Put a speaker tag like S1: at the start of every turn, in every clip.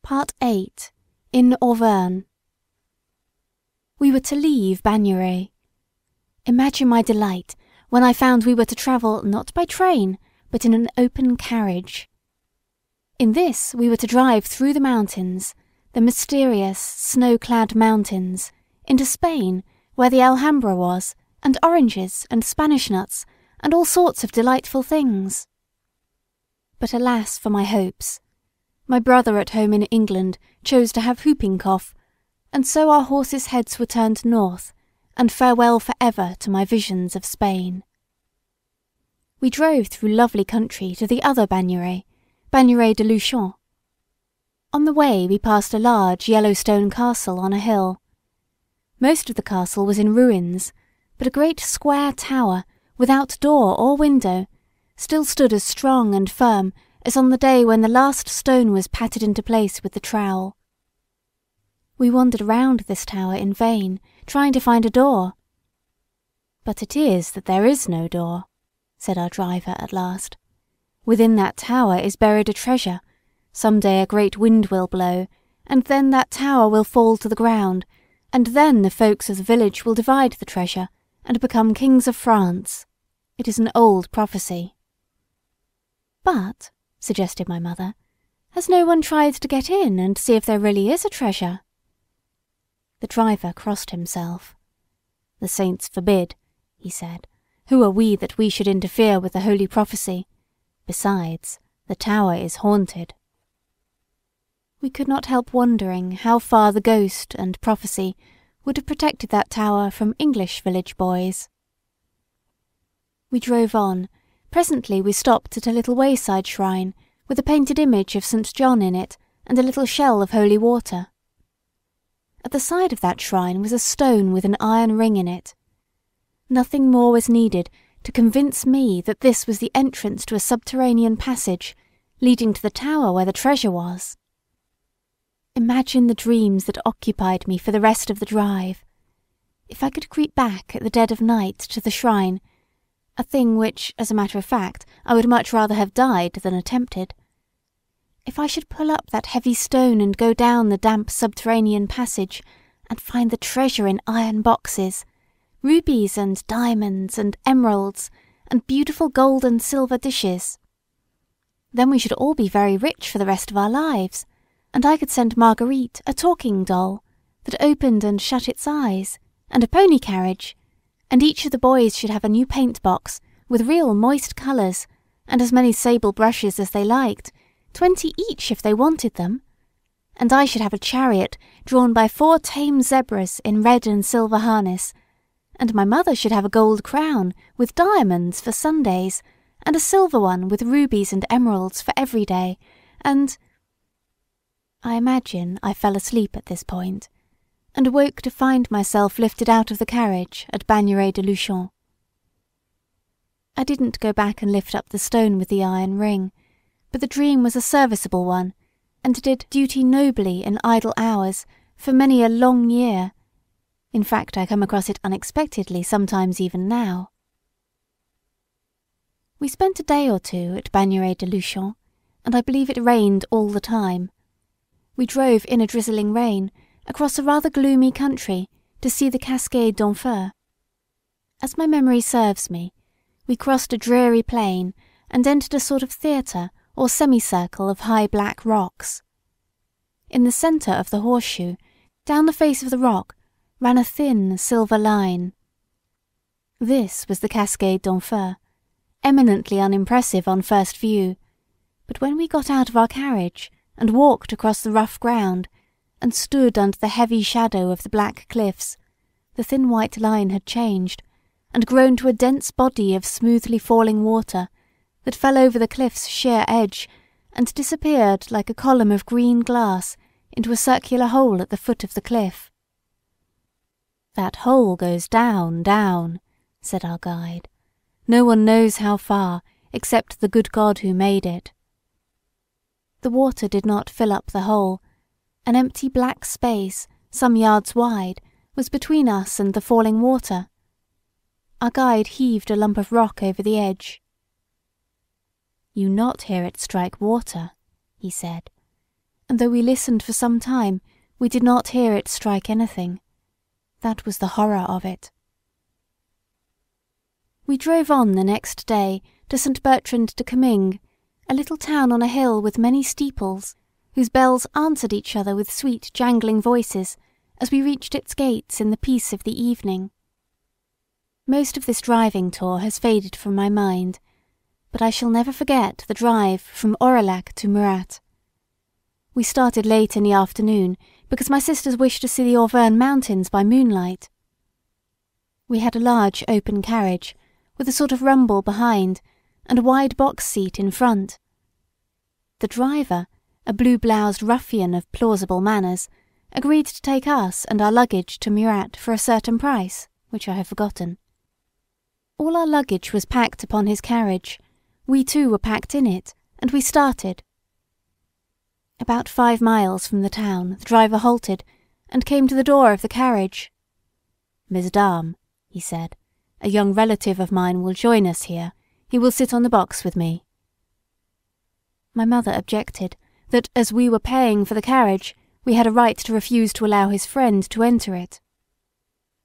S1: Part 8. In Auvergne. We were to leave Bagnères. Imagine my delight when I found we were to travel not by train, but in an open carriage. In this we were to drive through the mountains, the mysterious, snow-clad mountains, into Spain, where the Alhambra was, and oranges and Spanish nuts, and all sorts of delightful things. But alas for my hopes! My brother at home in England chose to have whooping cough, and so our horses' heads were turned north, and farewell for ever to my visions of Spain. We drove through lovely country to the other Bagnères, Bagnères de Luchon. On the way we passed a large yellow stone castle on a hill. Most of the castle was in ruins, but a great square tower, without door or window, still stood as strong and firm as on the day when the last stone was patted into place with the trowel. We wandered round this tower in vain, trying to find a door. "But it is that there is no door," said our driver at last. "Within that tower is buried a treasure. Some day a great wind will blow, and then that tower will fall to the ground, and then the folks of the village will divide the treasure, and become kings of France. It is an old prophecy." "But," suggested my mother, "has no one tried to get in and see if there really is a treasure?" The driver crossed himself. "The saints forbid," he said. "Who are we that we should interfere with the holy prophecy? Besides, the tower is haunted." We could not help wondering how far the ghost and prophecy would have protected that tower from English village boys. We drove on. Presently we stopped at a little wayside shrine with a painted image of St. John in it and a little shell of holy water. At the side of that shrine was a stone with an iron ring in it. Nothing more was needed to convince me that this was the entrance to a subterranean passage leading to the tower where the treasure was. Imagine the dreams that occupied me for the rest of the drive. If I could creep back at the dead of night to the shrine, a thing which, as a matter of fact, I would much rather have died than attempted. If I should pull up that heavy stone and go down the damp subterranean passage and find the treasure in iron boxes, rubies and diamonds and emeralds and beautiful gold and silver dishes. Then we should all be very rich for the rest of our lives, and I could send Marguerite a talking doll that opened and shut its eyes, and a pony carriage, and each of the boys should have a new paint box with real moist colours, and as many sable brushes as they liked, 20 each if they wanted them, and I should have a chariot drawn by 4 tame zebras in red and silver harness, and my mother should have a gold crown with diamonds for Sundays, and a silver one with rubies and emeralds for every day, and—" I imagine I fell asleep at this point, and awoke to find myself lifted out of the carriage at Bagnères de Luchon. I didn't go back and lift up the stone with the iron ring, but the dream was a serviceable one, and did duty nobly in idle hours for many a long year. In fact, I come across it unexpectedly sometimes even now. We spent a day or two at Bagnères de Luchon, and I believe it rained all the time. We drove in a drizzling rain across a rather gloomy country to see the Cascade d'Enfer. As my memory serves me, we crossed a dreary plain and entered a sort of theatre or semicircle of high black rocks. In the centre of the horseshoe, down the face of the rock, ran a thin silver line. This was the Cascade d'Enfer, eminently unimpressive on first view, but when we got out of our carriage and walked across the rough ground, and stood under the heavy shadow of the black cliffs, the thin white line had changed, and grown to a dense body of smoothly falling water that fell over the cliff's sheer edge and disappeared like a column of green glass into a circular hole at the foot of the cliff. "That hole goes down, down," said our guide. "No one knows how far except the good God who made it." The water did not fill up the hole. An empty black space, some yards wide, was between us and the falling water. Our guide heaved a lump of rock over the edge. "You not hear it strike water," he said, and though we listened for some time, we did not hear it strike anything. That was the horror of it. We drove on the next day to St. Bertrand de Comminges, a little town on a hill with many steeples, whose bells answered each other with sweet jangling voices as we reached its gates in the peace of the evening. Most of this driving tour has faded from my mind, but I shall never forget the drive from Aurillac to Murat. We started late in the afternoon because my sisters wished to see the Auvergne mountains by moonlight. We had a large open carriage with a sort of rumble behind and a wide box seat in front. The driver, a blue-bloused ruffian of plausible manners, agreed to take us and our luggage to Murat for a certain price, which I have forgotten. All our luggage was packed upon his carriage. We too were packed in it, and we started. About 5 miles from the town, the driver halted and came to the door of the carriage. "Mesdames," he said, "a young relative of mine will join us here. He will sit on the box with me." My mother objected that as we were paying for the carriage, we had a right to refuse to allow his friend to enter it.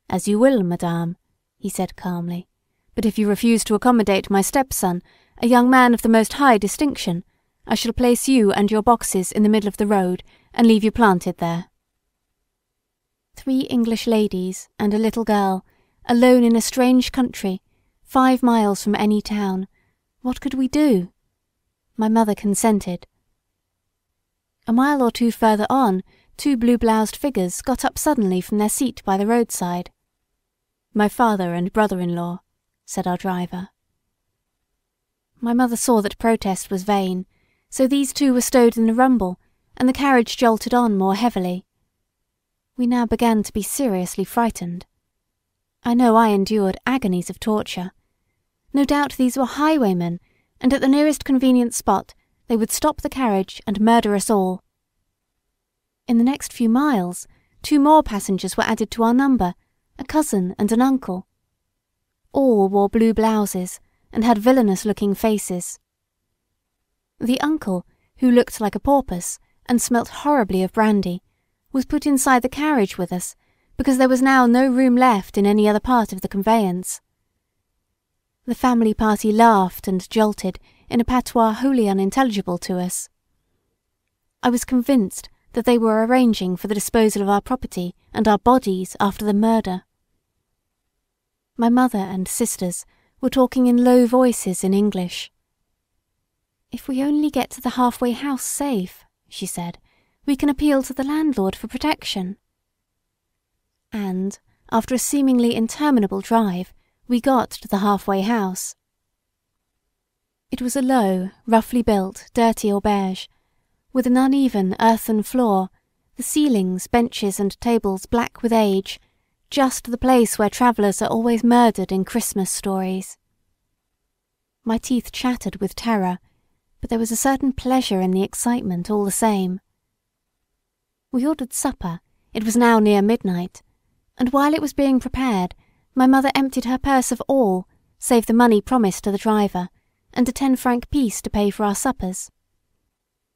S1: "As you will, madame," he said calmly, "but if you refuse to accommodate my stepson, a young man of the most high distinction, I shall place you and your boxes in the middle of the road and leave you planted there." 3 English ladies and a little girl, alone in a strange country, 5 miles from any town. What could we do? My mother consented. A mile or 2 further on, 2 blue-bloused figures got up suddenly from their seat by the roadside. "My father and brother-in-law," said our driver. My mother saw that protest was vain, so these 2 were stowed in the rumble, and the carriage jolted on more heavily. We now began to be seriously frightened. I know I endured agonies of torture. No doubt these were highwaymen, and at the nearest convenient spot they would stop the carriage and murder us all. In the next few miles, 2 more passengers were added to our number, a cousin and an uncle. All wore blue blouses and had villainous-looking faces. The uncle, who looked like a porpoise and smelt horribly of brandy, was put inside the carriage with us because there was now no room left in any other part of the conveyance. The family party laughed and jolted in a patois wholly unintelligible to us. I was convinced that they were arranging for the disposal of our property and our bodies after the murder. My mother and sisters were talking in low voices in English. "If we only get to the halfway house safe," she said, "we can appeal to the landlord for protection." And, after a seemingly interminable drive, we got to the halfway house. It was a low, roughly built, dirty auberge, with an uneven earthen floor, the ceilings, benches and tables black with age, just the place where travellers are always murdered in Christmas stories. My teeth chattered with terror, but there was a certain pleasure in the excitement all the same. We ordered supper. It was now near midnight, and while it was being prepared, my mother emptied her purse of all, save the money promised to the driver, and a 10-franc piece to pay for our suppers.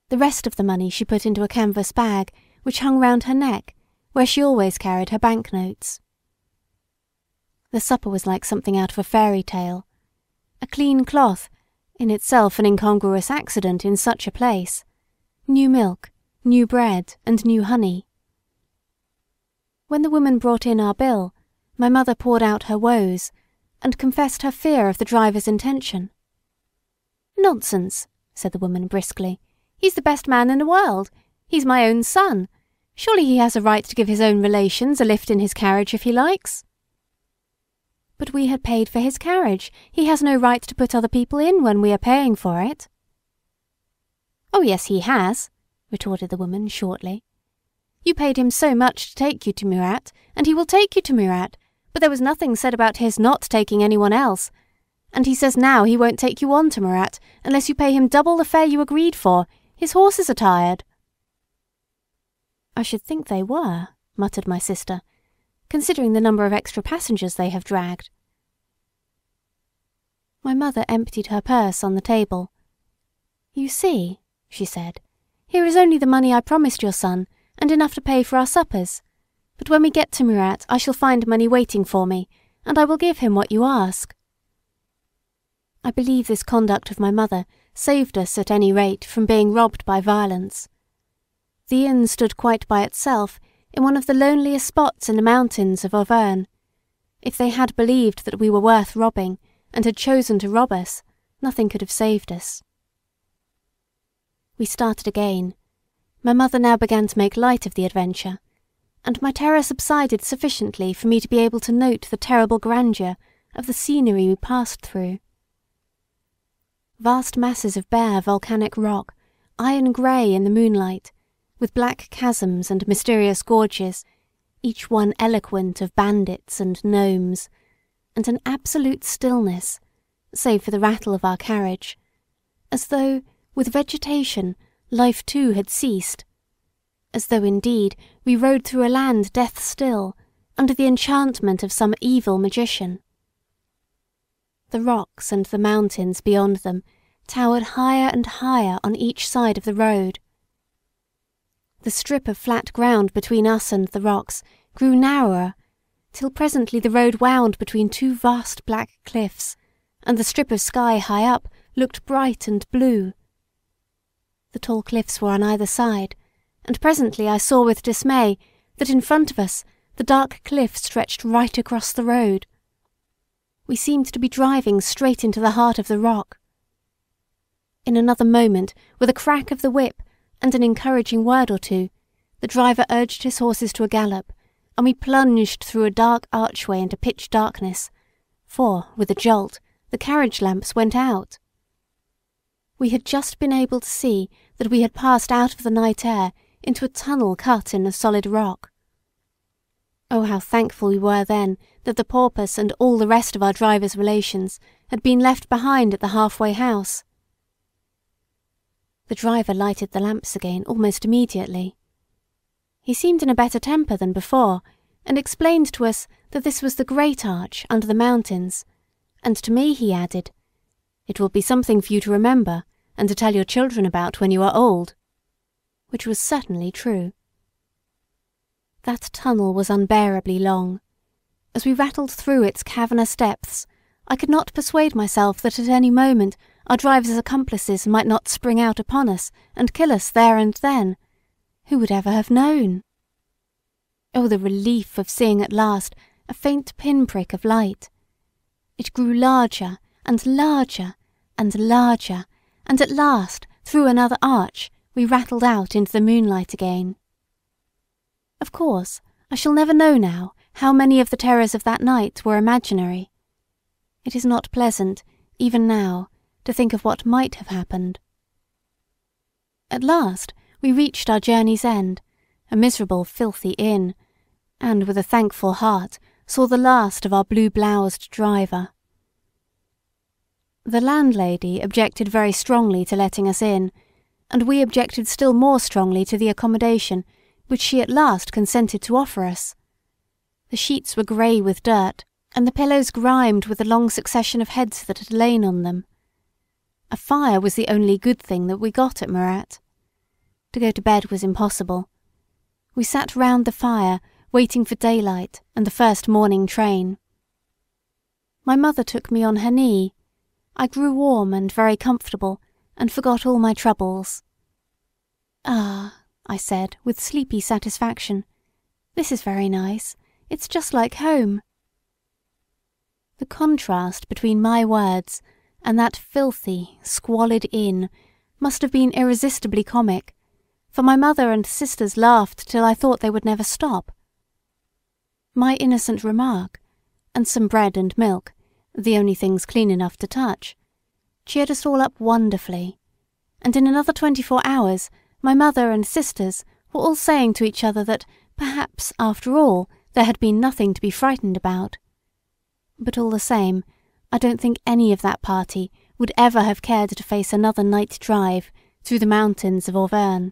S1: The rest of the money she put into a canvas bag, which hung round her neck, where she always carried her banknotes. The supper was like something out of a fairy tale. A clean cloth, in itself an incongruous accident in such a place. New milk, new bread, and new honey. When the woman brought in our bill, my mother poured out her woes, and confessed her fear of the driver's intention. "Nonsense," said the woman briskly. "He's the best man in the world. He's my own son. Surely he has a right to give his own relations a lift in his carriage if he likes." "But we had paid for his carriage. He has no right to put other people in when we are paying for it." "Oh yes, he has," retorted the woman shortly. "You paid him so much to take you to Murat, and he will take you to Murat, but there was nothing said about his not taking anyone else. And he says now he won't take you on to Murat unless you pay him double the fare you agreed for. His horses are tired." "I should think they were," muttered my sister, "considering the number of extra passengers they have dragged." My mother emptied her purse on the table. "You see," she said, Here is only the money I promised your son, and enough to pay for our suppers. But when we get to Murat I shall find money waiting for me, and I will give him what you ask." I believe this conduct of my mother saved us at any rate from being robbed by violence. The inn stood quite by itself in one of the loneliest spots in the mountains of Auvergne. If they had believed that we were worth robbing, and had chosen to rob us, nothing could have saved us. We started again. My mother now began to make light of the adventure, and my terror subsided sufficiently for me to be able to note the terrible grandeur of the scenery we passed through. Vast masses of bare volcanic rock, iron grey in the moonlight, with black chasms and mysterious gorges, each one eloquent of bandits and gnomes, and an absolute stillness, save for the rattle of our carriage, as though, with vegetation, life too had ceased, as though indeed we rode through a land death-still, under the enchantment of some evil magician. The rocks and the mountains beyond them towered higher and higher on each side of the road. The strip of flat ground between us and the rocks grew narrower, till presently the road wound between two vast black cliffs, and the strip of sky high up looked bright and blue. The tall cliffs were on either side, and presently I saw with dismay that in front of us the dark cliff stretched right across the road. We seemed to be driving straight into the heart of the rock. In another moment, with a crack of the whip and an encouraging word or two, the driver urged his horses to a gallop, and we plunged through a dark archway into pitch darkness, for, with a jolt, the carriage lamps went out. We had just been able to see that we had passed out of the night air into a tunnel cut in the solid rock. Oh, how thankful we were then that the porpoise and all the rest of our driver's relations had been left behind at the halfway house. The driver lighted the lamps again almost immediately. He seemed in a better temper than before, and explained to us that this was the Great Arch under the mountains, and to me he added, "It will be something for you to remember, and to tell your children about when you are old," which was certainly true. That tunnel was unbearably long. As we rattled through its cavernous depths, I could not persuade myself that at any moment our driver's accomplices might not spring out upon us and kill us there and then. Who would ever have known? Oh, the relief of seeing at last a faint pinprick of light. It grew larger and larger and larger, and at last, through another arch, we rattled out into the moonlight again. Of course, I shall never know now how many of the terrors of that night were imaginary. It is not pleasant, even now, to think of what might have happened. At last we reached our journey's end, a miserable, filthy inn, and with a thankful heart saw the last of our blue-bloused driver. The landlady objected very strongly to letting us in, and we objected still more strongly to the accommodation which she at last consented to offer us. The sheets were grey with dirt, and the pillows grimed with the long succession of heads that had lain on them. A fire was the only good thing that we got at Murat. To go to bed was impossible. We sat round the fire, waiting for daylight and the first morning train. My mother took me on her knee. I grew warm and very comfortable, and forgot all my troubles. "Ah," I said, with sleepy satisfaction, "this is very nice. It's just like home." The contrast between my words and that filthy, squalid inn must have been irresistibly comic, for my mother and sisters laughed till I thought they would never stop. My innocent remark, and some bread and milk, the only things clean enough to touch, cheered us all up wonderfully, and in another 24 hours my mother and sisters were all saying to each other that perhaps, after all, there had been nothing to be frightened about. But all the same, I don't think any of that party would ever have cared to face another night drive through the mountains of Auvergne.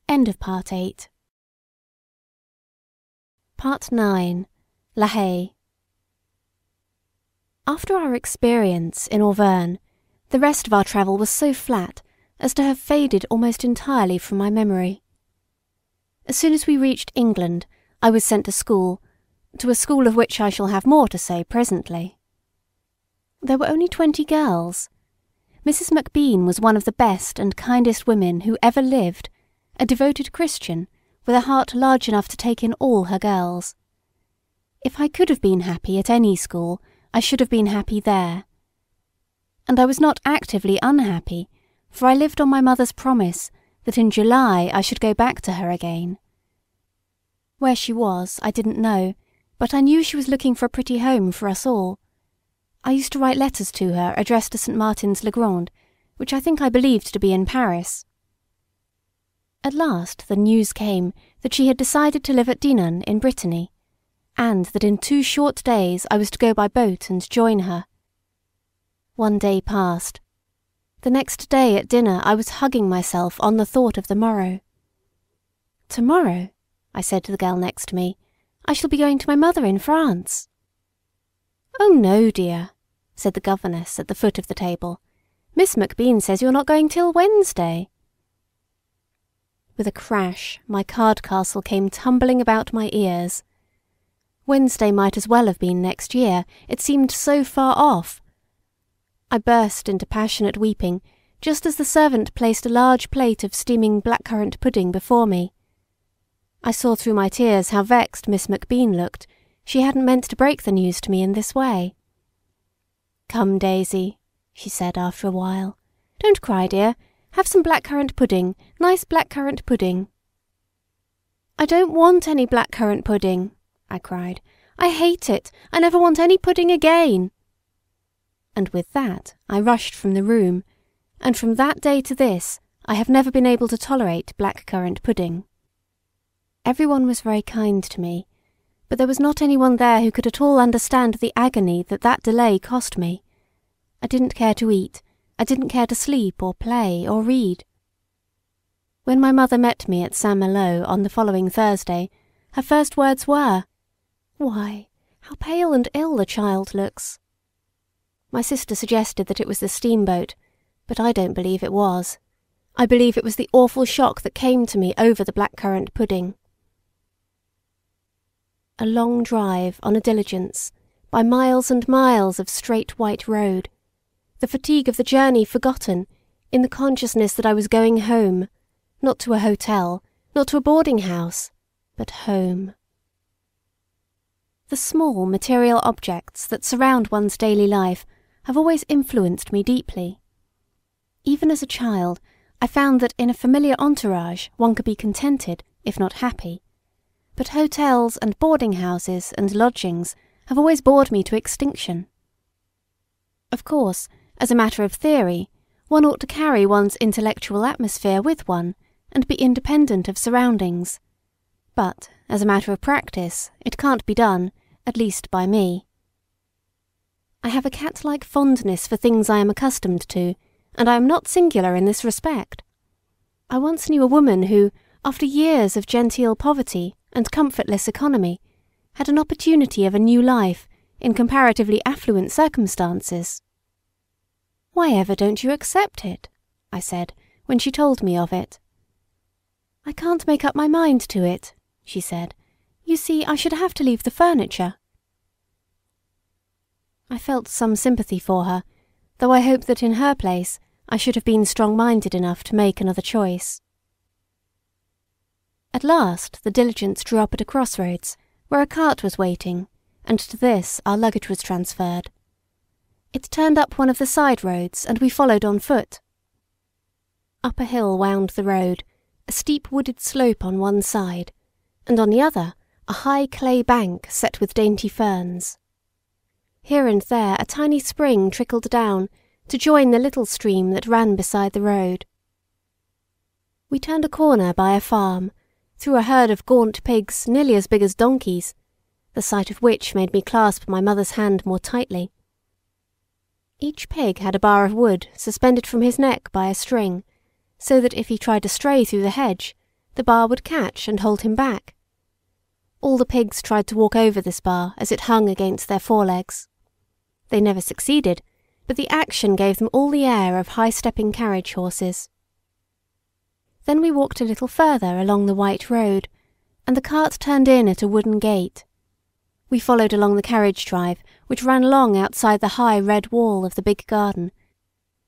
S1: End of Part 8. Part 9. La Haye. After our experience in Auvergne, the rest of our travel was so flat as to have faded almost entirely from my memory. As soon as we reached England, I was sent to a school of which I shall have more to say presently. There were only 20 girls. Mrs. MacBean was one of the best and kindest women who ever lived, a devoted Christian, with a heart large enough to take in all her girls. If I could have been happy at any school, I should have been happy there. And I was not actively unhappy, for I lived on my mother's promise that in July I should go back to her again. Where she was, I didn't know, but I knew she was looking for a pretty home for us all. I used to write letters to her addressed to St. Martin's-le-Grand, which I think I believed to be in Paris. At last the news came that she had decided to live at Dinan in Brittany, and that in 2 short days I was to go by boat and join her. 1 day passed. The next day at dinner I was hugging myself on the thought of the morrow. "Tomorrow," I said to the girl next to me, "I shall be going to my mother in France." "Oh no, dear," said the governess at the foot of the table. "Miss MacBean says you're not going till Wednesday." With a crash, my card castle came tumbling about my ears. Wednesday might as well have been next year, it seemed so far off. I burst into passionate weeping just as the servant placed a large plate of steaming blackcurrant pudding before me. I saw through my tears how vexed Miss MacBean looked. She hadn't meant to break the news to me in this way. "Come, Daisy," she said after a while. "Don't cry, dear. Have some blackcurrant pudding, nice blackcurrant pudding." "I don't want any blackcurrant pudding," I cried. "I hate it. I never want any pudding again." And with that I rushed from the room, and from that day to this I have never been able to tolerate blackcurrant pudding. Everyone was very kind to me, but there was not anyone there who could at all understand the agony that delay cost me. I didn't care to eat. I didn't care to sleep or play or read. When my mother met me at Saint-Malo on the following Thursday, her first words were, "Why, how pale and ill the child looks." My sister suggested that it was the steamboat, but I don't believe it was. I believe it was the awful shock that came to me over the blackcurrant pudding. A long drive on a diligence, by miles and miles of straight white road, the fatigue of the journey forgotten in the consciousness that I was going home, not to a hotel, not to a boarding house, but home. The small material objects that surround one's daily life have always influenced me deeply. Even as a child, I found that in a familiar entourage one could be contented, if not happy. But hotels and boarding houses and lodgings have always bored me to extinction. Of course, as a matter of theory, one ought to carry one's intellectual atmosphere with one and be independent of surroundings. But, as a matter of practice, it can't be done, at least by me. I have a cat-like fondness for things I am accustomed to, and I am not singular in this respect. I once knew a woman who, after years of genteel poverty and comfortless economy, had an opportunity of a new life in comparatively affluent circumstances. "Why ever don't you accept it?" I said, when she told me of it. "I can't make up my mind to it," she said. "You see, I should have to leave the furniture." I felt some sympathy for her, though I hoped that in her place I should have been strong-minded enough to make another choice. At last the diligence drew up at a crossroads, where a cart was waiting, and to this our luggage was transferred. It turned up one of the side roads, and we followed on foot. Up a hill wound the road, a steep wooded slope on one side, and on the other a high clay bank set with dainty ferns. Here and there a tiny spring trickled down to join the little stream that ran beside the road. We turned a corner by a farm, through a herd of gaunt pigs nearly as big as donkeys, the sight of which made me clasp my mother's hand more tightly. Each pig had a bar of wood suspended from his neck by a string, so that if he tried to stray through the hedge, the bar would catch and hold him back. All the pigs tried to walk over this bar as it hung against their forelegs. They never succeeded, but the action gave them all the air of high-stepping carriage horses. Then we walked a little further along the white road, and the cart turned in at a wooden gate. We followed along the carriage drive, which ran long outside the high red wall of the big garden,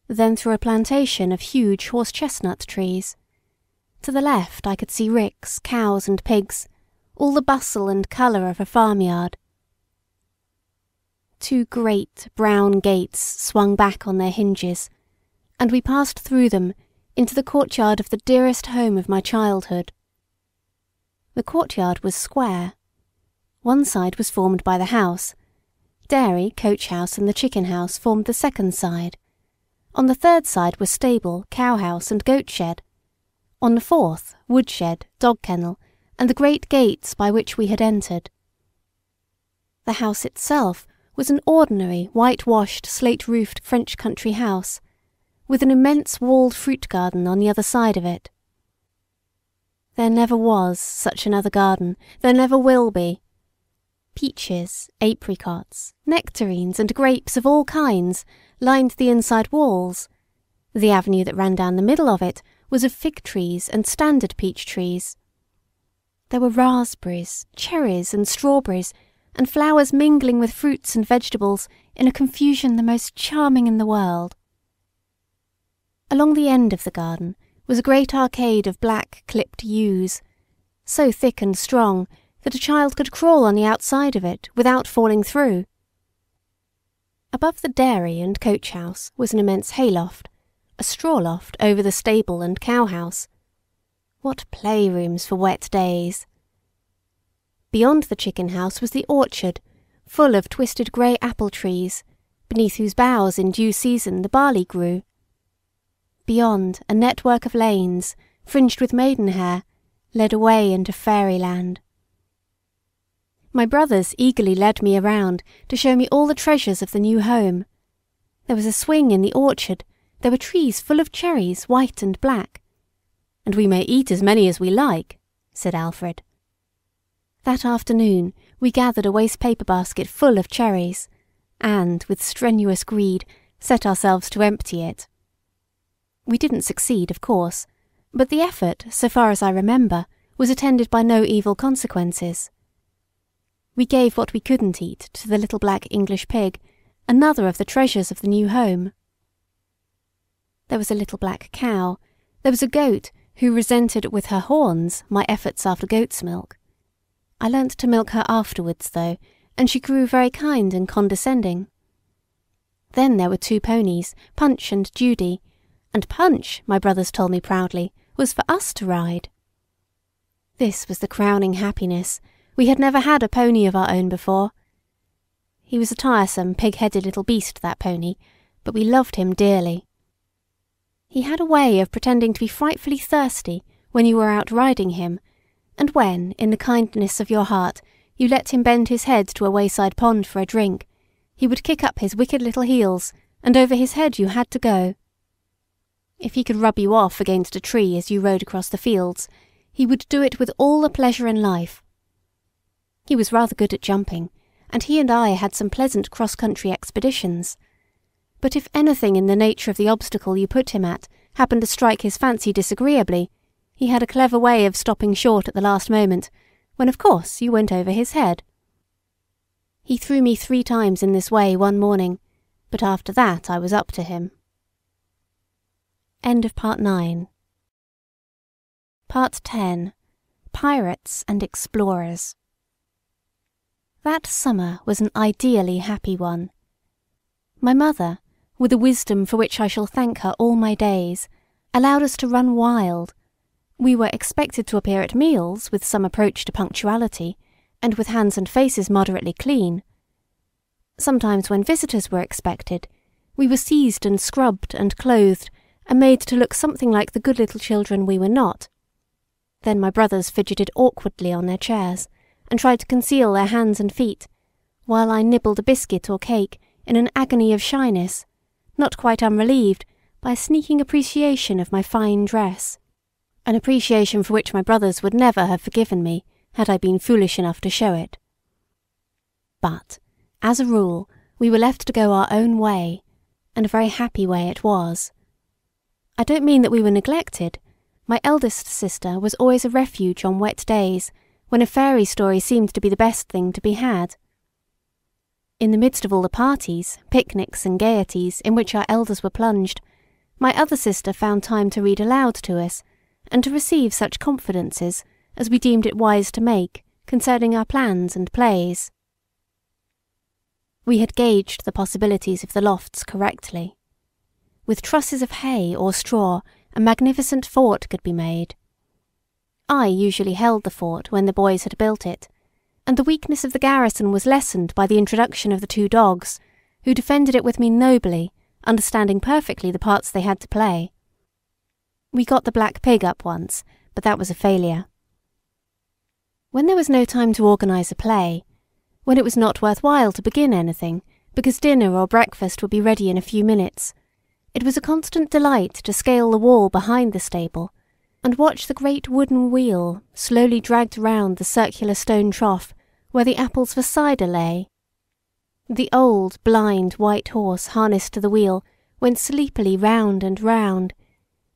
S1: then through a plantation of huge horse-chestnut trees. To the left I could see ricks, cows and pigs, all the bustle and colour of a farmyard. 2 great brown gates swung back on their hinges, and we passed through them into the courtyard of the dearest home of my childhood. The courtyard was square. One side was formed by the house. Dairy, coach house and the chicken house formed the second side. On the third side were stable, cow house and goat shed. On the fourth, woodshed, dog kennel, and the great gates by which we had entered. The house itself was an ordinary whitewashed slate-roofed French country house, with an immense walled fruit garden on the other side of it. There never was such another garden, there never will be. Peaches, apricots, nectarines and grapes of all kinds lined the inside walls. The avenue that ran down the middle of it was of fig trees and standard peach trees. There were raspberries, cherries and strawberries, and flowers mingling with fruits and vegetables in a confusion the most charming in the world. Along the end of the garden was a great arcade of black clipped yews, so thick and strong that a child could crawl on the outside of it without falling through. Above the dairy and coach house was an immense hayloft, a straw loft over the stable and cow house. What playrooms for wet days! Beyond the chicken house was the orchard, full of twisted grey apple trees, beneath whose boughs in due season the barley grew. Beyond, a network of lanes, fringed with maidenhair, led away into fairyland. My brothers eagerly led me around to show me all the treasures of the new home. There was a swing in the orchard, there were trees full of cherries, white and black. "And we may eat as many as we like," said Alfred. That afternoon we gathered a waste-paper basket full of cherries, and, with strenuous greed, set ourselves to empty it. We didn't succeed, of course, but the effort, so far as I remember, was attended by no evil consequences. We gave what we couldn't eat to the little black English pig, another of the treasures of the new home. There was a little black cow. There was a goat who resented with her horns my efforts after goat's milk. I learnt to milk her afterwards, though, and she grew very kind and condescending. Then there were 2 ponies, Punch and Judy, and Punch, my brothers told me proudly, was for us to ride. This was the crowning happiness. We had never had a pony of our own before. He was a tiresome, pig-headed little beast, that pony, but we loved him dearly. He had a way of pretending to be frightfully thirsty when you were out riding him, and when, in the kindness of your heart, you let him bend his head to a wayside pond for a drink, he would kick up his wicked little heels, and over his head you had to go. If he could rub you off against a tree as you rode across the fields, he would do it with all the pleasure in life. He was rather good at jumping, and he and I had some pleasant cross-country expeditions. But if anything in the nature of the obstacle you put him at happened to strike his fancy disagreeably, he had a clever way of stopping short at the last moment, when of course you went over his head. He threw me 3 times in this way one morning, but after that I was up to him. End of Part 9. Part 10. Pirates and Explorers. That summer was an ideally happy one. My mother, with a wisdom for which I shall thank her all my days, allowed us to run wild. We were expected to appear at meals with some approach to punctuality, and with hands and faces moderately clean. Sometimes when visitors were expected, we were seized and scrubbed and clothed, and made to look something like the good little children we were not. Then my brothers fidgeted awkwardly on their chairs, and tried to conceal their hands and feet, while I nibbled a biscuit or cake in an agony of shyness, not quite unrelieved by a sneaking appreciation of my fine dress, an appreciation for which my brothers would never have forgiven me had I been foolish enough to show it. But, as a rule, we were left to go our own way, and a very happy way it was. I don't mean that we were neglected, My eldest sister was always a refuge on wet days, when a fairy story seemed to be the best thing to be had. In the midst of all the parties, picnics and gaieties in which our elders were plunged, my other sister found time to read aloud to us, and to receive such confidences as we deemed it wise to make concerning our plans and plays. We had gauged the possibilities of the lofts correctly. With trusses of hay or straw, a magnificent fort could be made. I usually held the fort when the boys had built it, and the weakness of the garrison was lessened by the introduction of the 2 dogs, who defended it with me nobly, understanding perfectly the parts they had to play. We got the black pig up once, but that was a failure. When there was no time to organise a play, when it was not worth while to begin anything, because dinner or breakfast would be ready in a few minutes, it was a constant delight to scale the wall behind the stable, and watch the great wooden wheel slowly dragged round the circular stone trough where the apples for cider lay. The old, blind, white horse harnessed to the wheel went sleepily round and round.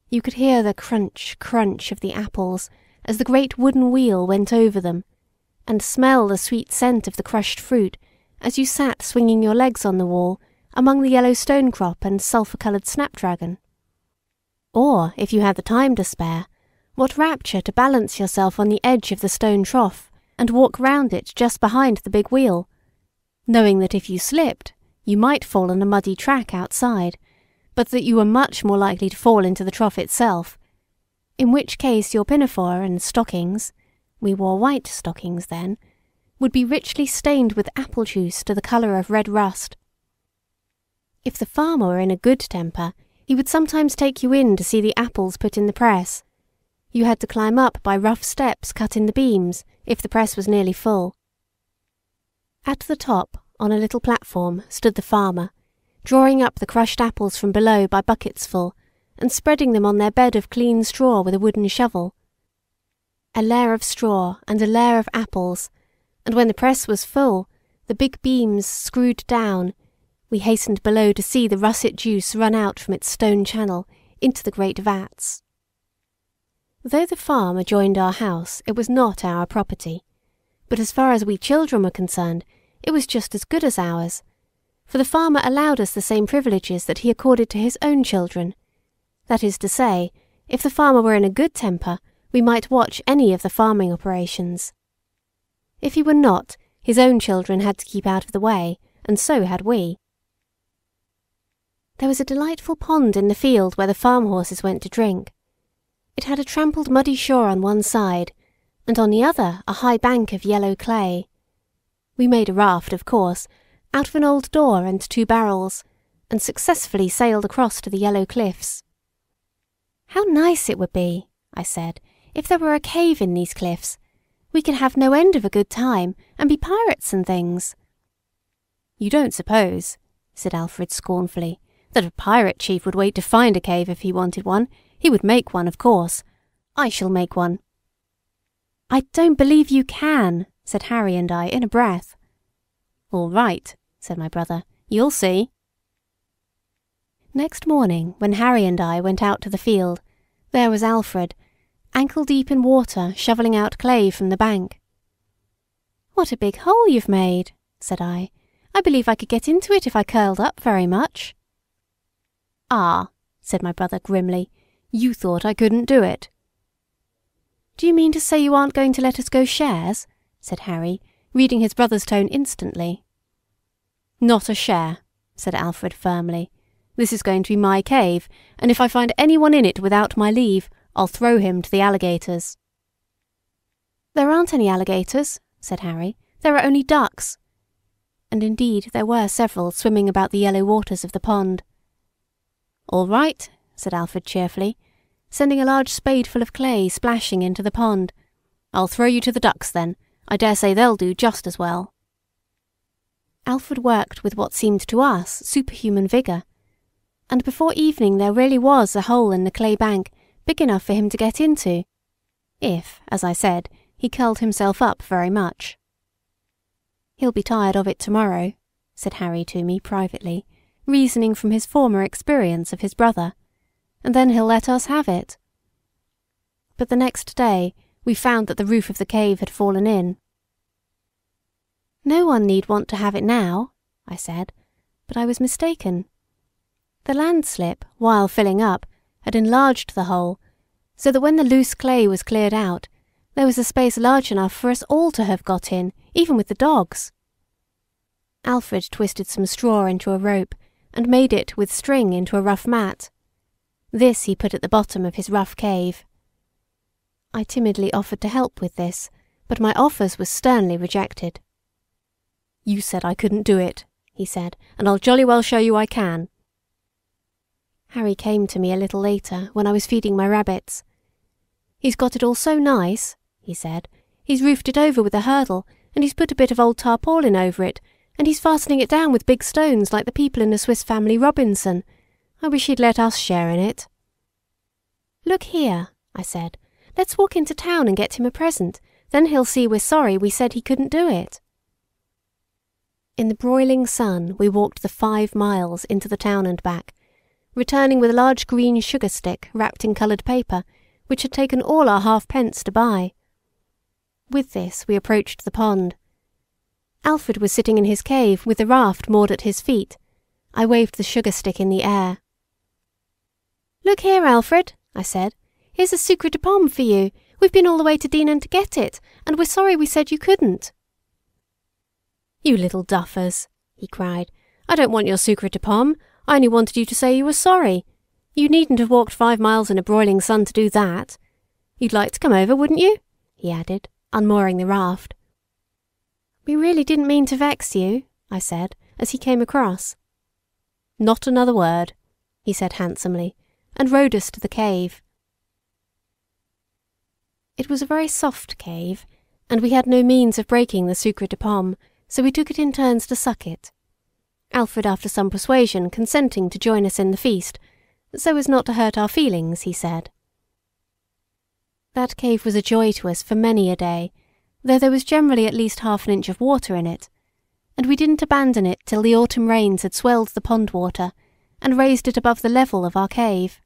S1: You could hear the crunch, crunch of the apples as the great wooden wheel went over them, and smell the sweet scent of the crushed fruit as you sat swinging your legs on the wall among the yellow stonecrop and sulphur-coloured snapdragon. Or, if you had the time to spare, what rapture to balance yourself on the edge of the stone trough and walk round it just behind the big wheel, knowing that if you slipped, you might fall on a muddy track outside, but that you were much more likely to fall into the trough itself, in which case your pinafore and stockings, we wore white stockings then, would be richly stained with apple juice to the colour of red rust. If the farmer were in a good temper, he would sometimes take you in to see the apples put in the press. You had to climb up by rough steps cut in the beams, if the press was nearly full. At the top, on a little platform, stood the farmer, drawing up the crushed apples from below by bucketsful, and spreading them on their bed of clean straw with a wooden shovel. A layer of straw and a layer of apples, and when the press was full, the big beams screwed down, we hastened below to see the russet juice run out from its stone channel into the great vats. Though the farm adjoined our house, it was not our property, but as far as we children were concerned, it was just as good as ours, for the farmer allowed us the same privileges that he accorded to his own children. That is to say, if the farmer were in a good temper, we might watch any of the farming operations. If he were not, his own children had to keep out of the way, and so had we. There was a delightful pond in the field where the farm horses went to drink. It had a trampled muddy shore on one side, and on the other a high bank of yellow clay. We made a raft, of course, out of an old door and 2 barrels, and successfully sailed across to the yellow cliffs. "How nice it would be," I said, "if there were a cave in these cliffs. We could have no end of a good time, and be pirates and things." "You don't suppose," said Alfred scornfully, "that a pirate chief would wait to find a cave if he wanted one? He would make one, of course. I shall make one." "I don't believe you can," said Harry and I in a breath. "All right," said my brother, "you'll see." Next morning, when Harry and I went out to the field, there was Alfred, ankle-deep in water, shovelling out clay from the bank. "What a big hole you've made," said I. "I believe I could get into it if I curled up very much." "Ah," said my brother grimly, "you thought I couldn't do it." "Do you mean to say you aren't going to let us go shares?" said Harry, reading his brother's tone instantly. "Not a share," said Alfred firmly. "This is going to be my cave, and if I find anyone in it without my leave, I'll throw him to the alligators." "There aren't any alligators," said Harry. "There are only ducks." And indeed there were several swimming about the yellow waters of the pond. "All right," said Alfred cheerfully, sending a large spadeful of clay splashing into the pond. "I'll throw you to the ducks then. I dare say they'll do just as well." Alfred worked with what seemed to us superhuman vigour, and before evening there really was a hole in the clay bank big enough for him to get into, if, as I said, he curled himself up very much. "He'll be tired of it tomorrow," said Harry to me privately, reasoning from his former experience of his brother, "and then he'll let us have it." but the next day we found that the roof of the cave had fallen in. "No one need want to have it now," I said, but I was mistaken. The landslip, while filling up, had enlarged the hole, so that when the loose clay was cleared out, there was a space large enough for us all to have got in, even with the dogs. Alfred twisted some straw into a rope and made it with string into a rough mat. This he put at the bottom of his rough cave. I timidly offered to help with this, but my offers were sternly rejected. "You said I couldn't do it," he said, "and I'll jolly well show you I can." Harry came to me a little later when I was feeding my rabbits. "He's got it all so nice," he said. "He's roofed it over with a hurdle, and he's put a bit of old tarpaulin over it, and he's fastening it down with big stones like the people in the Swiss Family Robinson. I wish he'd let us share in it." "Look here," I said. "Let's walk into town and get him a present. Then he'll see we're sorry we said he couldn't do it." In the broiling sun we walked the 5 miles into the town and back, returning with a large green sugar stick wrapped in coloured paper, which had taken all our halfpence to buy. With this we approached the pond. Alfred was sitting in his cave with the raft moored at his feet. I waved the sugar stick in the air. "Look here, Alfred," I said. "Here's a sucre de pomme for you. We've been all the way to Dinan to get it, and we're sorry we said you couldn't." "You little duffers," he cried. "I don't want your sucre de pomme. I only wanted you to say you were sorry. You needn't have walked 5 miles in a broiling sun to do that. You'd like to come over, wouldn't you?" he added, unmooring the raft. "We really didn't mean to vex you," I said, as he came across. "Not another word," he said handsomely, and rowed us to the cave. It was a very soft cave, and we had no means of breaking the sucre de pomme, so we took it in turns to suck it. Alfred, after some persuasion, consenting to join us in the feast, so as not to hurt our feelings, he said. That cave was a joy to us for many a day, though there was generally at least half an inch of water in it, and we didn't abandon it till the autumn rains had swelled the pond water and raised it above the level of our cave.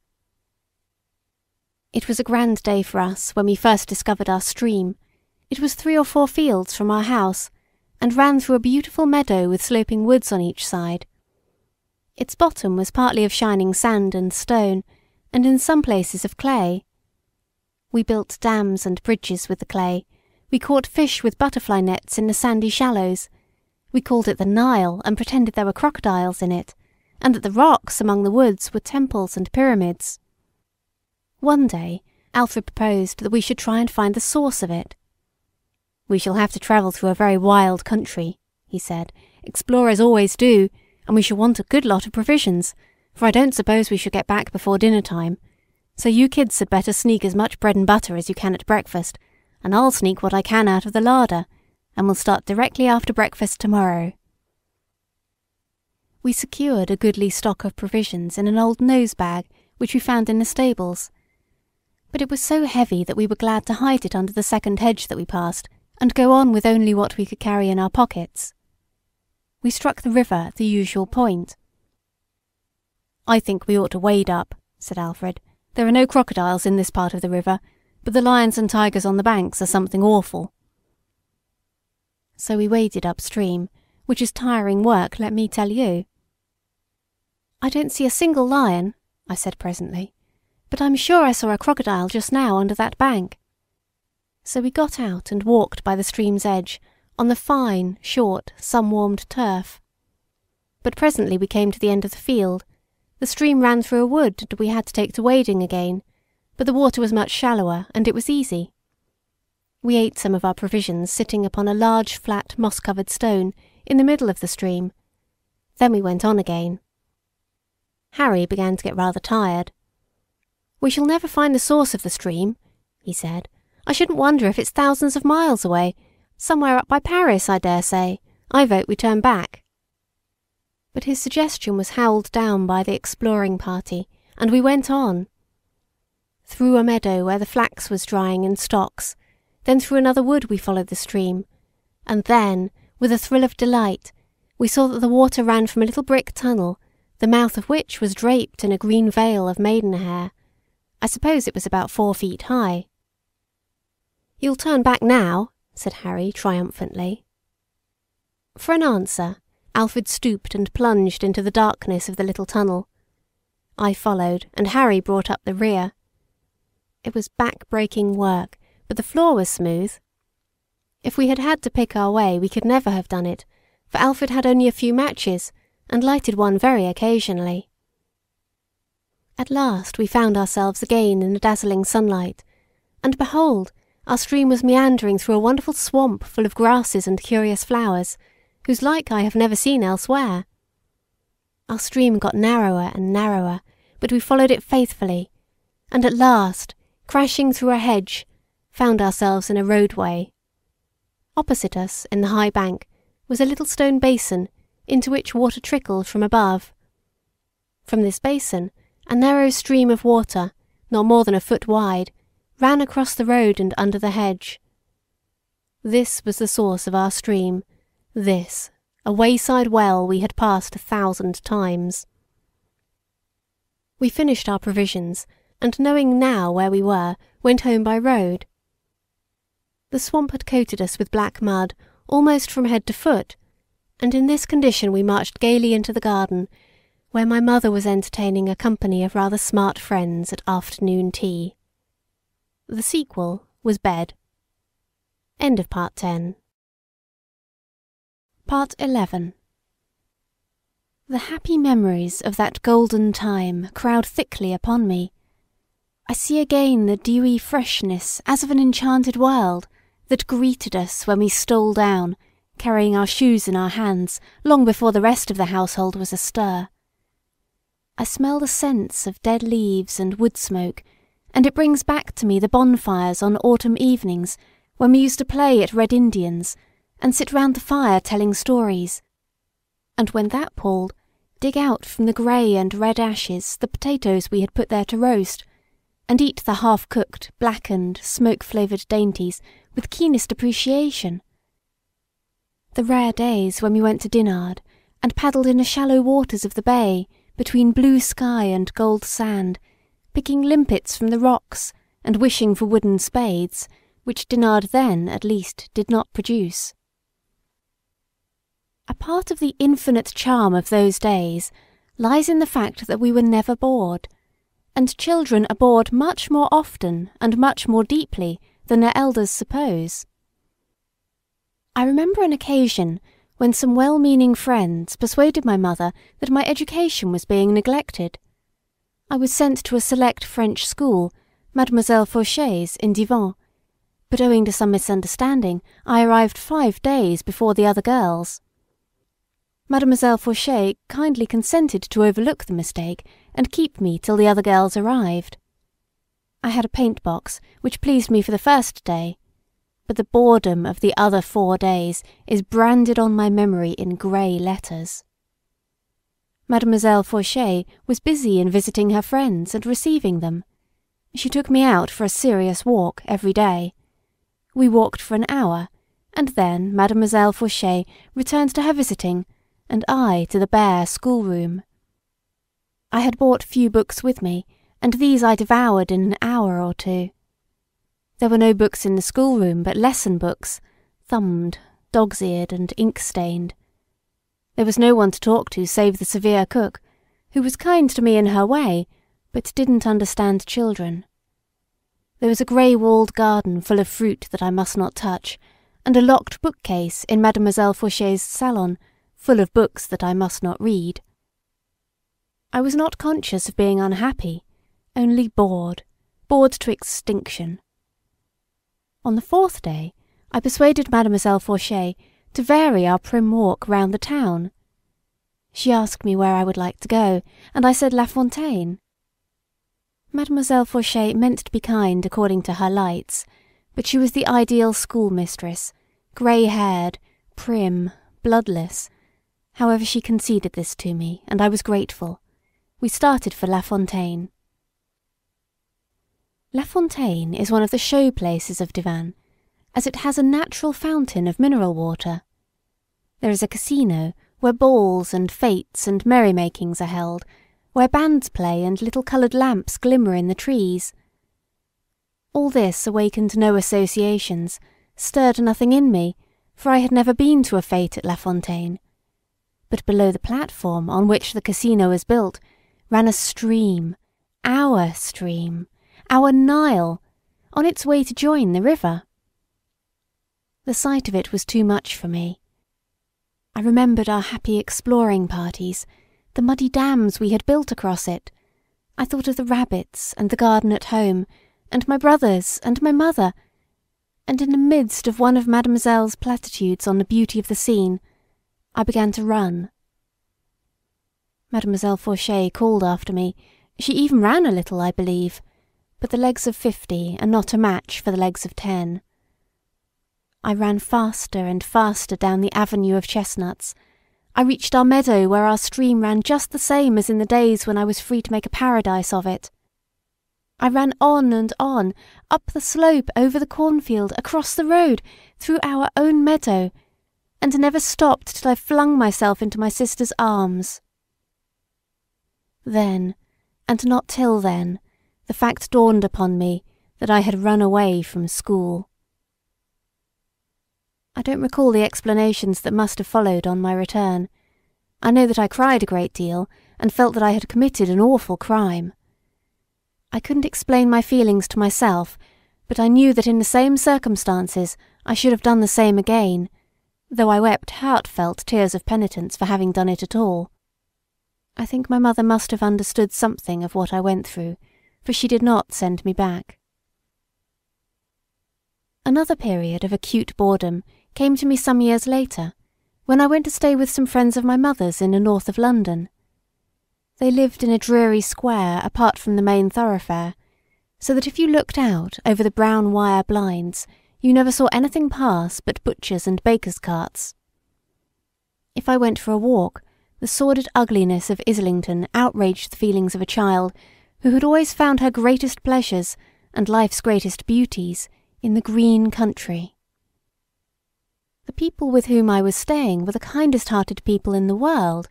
S1: It was a grand day for us when we first discovered our stream. It was 3 or 4 fields from our house, and ran through a beautiful meadow with sloping woods on each side. Its bottom was partly of shining sand and stone, and in some places of clay. We built dams and bridges with the clay. We caught fish with butterfly nets in the sandy shallows. We called it the Nile and pretended there were crocodiles in it, and that the rocks among the woods were temples and pyramids. One day, Alfred proposed that we should try and find the source of it. "We shall have to travel through a very wild country," he said. "Explorers always do, and we shall want a good lot of provisions, for I don't suppose we shall get back before dinner time. So you kids had better sneak as much bread and butter as you can at breakfast, and I'll sneak what I can out of the larder, and we'll start directly after breakfast tomorrow." We secured a goodly stock of provisions in an old nose-bag which we found in the stables, but it was so heavy that we were glad to hide it under the second hedge that we passed, and go on with only what we could carry in our pockets. We struck the river at the usual point. "I think we ought to wade up," said Alfred. "There are no crocodiles in this part of the river, but the lions and tigers on the banks are something awful." So we waded upstream, which is tiring work, let me tell you. "I don't see a single lion," I said presently, "but I'm sure I saw a crocodile just now under that bank." So we got out and walked by the stream's edge, on the fine, short, sun-warmed turf. But presently we came to the end of the field. The stream ran through a wood, and we had to take to wading again, but the water was much shallower, and it was easy. We ate some of our provisions sitting upon a large, flat, moss-covered stone in the middle of the stream. Then we went on again. Harry began to get rather tired. "We shall never find the source of the stream," he said. "I shouldn't wonder if it's thousands of miles away, somewhere up by Paris, I dare say. I vote we turn back." But his suggestion was howled down by the exploring party, and we went on. Through a meadow where the flax was drying in stocks, then through another wood we followed the stream, and then, with a thrill of delight, we saw that the water ran from a little brick tunnel, the mouth of which was draped in a green veil of maidenhair. I suppose it was about 4 feet high.
S2: "You'll turn back now," said Harry triumphantly. For an answer, Alfred stooped and plunged into the darkness of the little tunnel. I followed, and Harry brought up the rear. It was back-breaking work, but the floor was smooth. If we had had to pick our way, we could never have done it, for Alfred had only a few matches, and lighted one very occasionally. At last we found ourselves again in the dazzling sunlight, and behold, our stream was meandering through a wonderful swamp full of grasses and curious flowers, whose like I have never seen elsewhere. Our stream got narrower and narrower, but we followed it faithfully, and at last, crashing through a hedge, found ourselves in a roadway. Opposite us, in the high bank, was a little stone basin, into which water trickled from above. From this basin, a narrow stream of water, not more than a foot wide, ran across the road and under the hedge. This was the source of our stream, this, a wayside well we had passed 1,000 times. We finished our provisions, and knowing now where we were, went home by road. The swamp had coated us with black mud, almost from head to foot, and in this condition we marched gaily into the garden, where my mother was entertaining a company of rather smart friends at afternoon tea. The sequel was bed. End of Part 10. Part 11. The happy memories of that golden time crowd thickly upon me. I see again the dewy freshness as of an enchanted world that greeted us when we stole down, carrying our shoes in our hands long before the rest of the household was astir. I smell the scents of dead leaves and wood smoke, and it brings back to me the bonfires on autumn evenings when we used to play at Red Indians and sit round the fire telling stories, and when that palled, dig out from the grey and red ashes the potatoes we had put there to roast, and eat the half-cooked, blackened, smoke-flavoured dainties with keenest appreciation. The rare days when we went to Dinard and paddled in the shallow waters of the bay between blue sky and gold sand, picking limpets from the rocks and wishing for wooden spades, which Dinard then, at least, did not produce. A part of the infinite charm of those days lies in the fact that we were never bored, and children are bored much more often and much more deeply than their elders suppose. I remember an occasion when some well-meaning friends persuaded my mother that my education was being neglected. I was sent to a select French school, Mademoiselle Fauchet's, in Divan, but owing to some misunderstanding, I arrived 5 days before the other girls. Mademoiselle Fauchet kindly consented to overlook the mistake and keep me till the other girls arrived. I had a paint-box, which pleased me for the first day, but the boredom of the other 4 days is branded on my memory in grey letters. Mademoiselle Fauchet was busy in visiting her friends and receiving them. She took me out for a serious walk every day. We walked for an hour, and then Mademoiselle Fauchet returned to her visiting, and I to the bare schoolroom. I had brought few books with me, and these I devoured in an hour or two. There were no books in the schoolroom but lesson books, thumbed, dog's-eared, and ink-stained. There was no one to talk to save the severe cook, who was kind to me in her way, but didn't understand children. There was a grey-walled garden full of fruit that I must not touch, and a locked bookcase in Mademoiselle Fauchet's salon, full of books that I must not read. I was not conscious of being unhappy, only bored to extinction. On the 4th day, I persuaded Mademoiselle Fauchet to vary our prim walk round the town. She asked me where I would like to go, and I said La Fontaine. Mademoiselle Fauchet meant to be kind according to her lights, but she was the ideal schoolmistress, grey-haired, prim, bloodless. However, she conceded this to me, and I was grateful. We started for La Fontaine. La Fontaine is one of the show places of Divan, as it has a natural fountain of mineral water. There is a casino where balls and fêtes and merrymakings are held, where bands play and little coloured lamps glimmer in the trees. All this awakened no associations, stirred nothing in me, for I had never been to a fete at La Fontaine. But below the platform on which the casino was built ran a stream, our Nile, on its way to join the river. The sight of it was too much for me. I remembered our happy exploring parties, the muddy dams we had built across it. I thought of the rabbits and the garden at home, and my brothers and my mother, and in the midst of one of Mademoiselle's platitudes on the beauty of the scene, I began to run. Mademoiselle Fauchet called after me. She even ran a little, I believe, but the legs of 50 are not a match for the legs of 10. I ran faster and faster down the avenue of chestnuts. I reached our meadow where our stream ran just the same as in the days when I was free to make a paradise of it. I ran on and on, up the slope, over the cornfield, across the road, through our own meadow, and never stopped till I flung myself into my sister's arms. Then, and not till then, the fact dawned upon me that I had run away from school. I don't recall the explanations that must have followed on my return. I know that I cried a great deal and felt that I had committed an awful crime. I couldn't explain my feelings to myself, but I knew that in the same circumstances I should have done the same again, though I wept heartfelt tears of penitence for having done it at all. I think my mother must have understood something of what I went through, for she did not send me back. Another period of acute boredom came to me some years later, when I went to stay with some friends of my mother's in the north of London. They lived in a dreary square apart from the main thoroughfare, so that if you looked out over the brown wire blinds, you never saw anything pass but butchers' and bakers' carts. If I went for a walk, the sordid ugliness of Islington outraged the feelings of a child who had always found her greatest pleasures and life's greatest beauties in the green country. The people with whom I was staying were the kindest-hearted people in the world.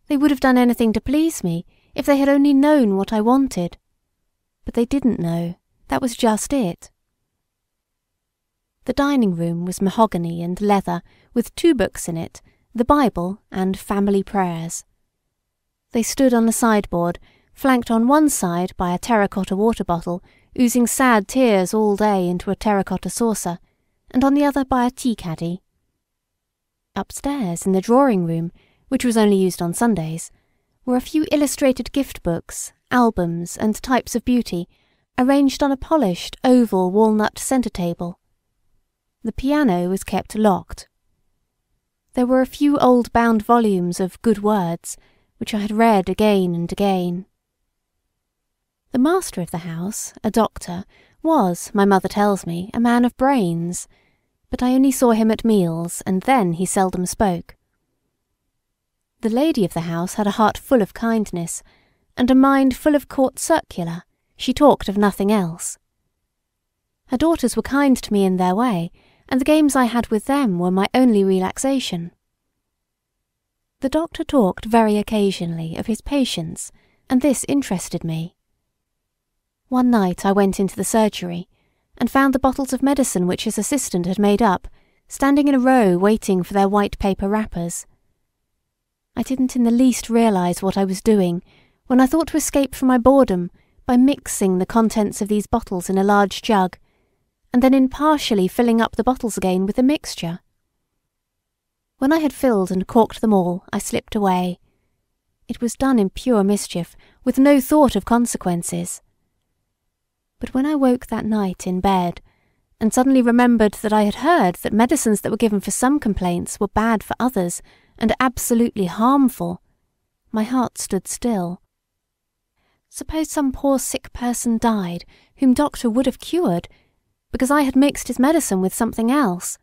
S2: They would have done anything to please me if they had only known what I wanted. But they didn't know. That was just it. The dining room was mahogany and leather, with 2 books in it, the Bible and Family Prayers. They stood on the sideboard, flanked on one side by a terracotta water bottle, oozing sad tears all day into a terracotta saucer, and on the other by a tea-caddy. Upstairs in the drawing-room, which was only used on Sundays, were a few illustrated gift books, albums, and types of beauty, arranged on a polished, oval, walnut centre table. The piano was kept locked. There were a few old bound volumes of Good Words, which I had read again and again. The master of the house, a doctor, was, my mother tells me, a man of brains, but I only saw him at meals, and then he seldom spoke. The lady of the house had a heart full of kindness, and a mind full of court circular. She talked of nothing else. Her daughters were kind to me in their way, and the games I had with them were my only relaxation. The doctor talked very occasionally of his patients, and this interested me. One night I went into the surgery, and found the bottles of medicine which his assistant had made up, standing in a row waiting for their white paper wrappers. I didn't in the least realize what I was doing when I thought to escape from my boredom by mixing the contents of these bottles in a large jug, and then impartially filling up the bottles again with the mixture. When I had filled and corked them all, I slipped away. It was done in pure mischief, with no thought of consequences. But when I woke that night in bed, and suddenly remembered that I had heard that medicines that were given for some complaints were bad for others and absolutely harmful, my heart stood still. Suppose some poor sick person died, whom doctor would have cured, because I had mixed his medicine with something else.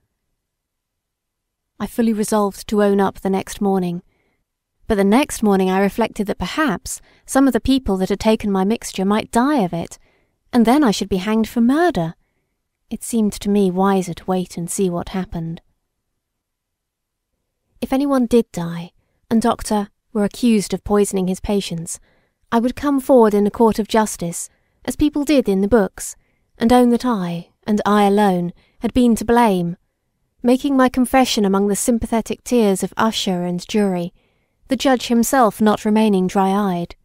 S2: I fully resolved to own up the next morning, but the next morning I reflected that perhaps some of the people that had taken my mixture might die of it, and then I should be hanged for murder. It seemed to me wiser to wait and see what happened. If anyone did die, and doctor were accused of poisoning his patients, I would come forward in a court of justice, as people did in the books, and own that I, and I alone, had been to blame, making my confession among the sympathetic tears of usher and jury, the judge himself not remaining dry-eyed.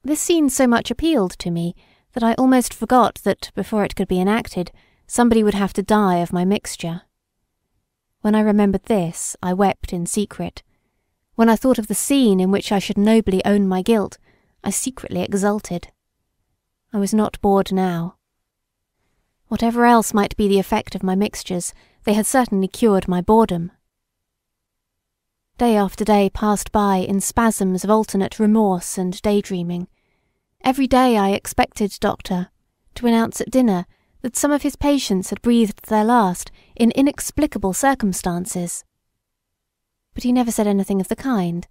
S2: This scene so much appealed to me that I almost forgot that before it could be enacted, somebody would have to die of my mixture. When I remembered this, I wept in secret. When I thought of the scene in which I should nobly own my guilt, I secretly exulted. I was not bored now. Whatever else might be the effect of my mixtures, they had certainly cured my boredom. Day after day passed by in spasms of alternate remorse and daydreaming. Every day I expected Doctor to announce at dinner that some of his patients had breathed their last in inexplicable circumstances. But he never said anything of the kind,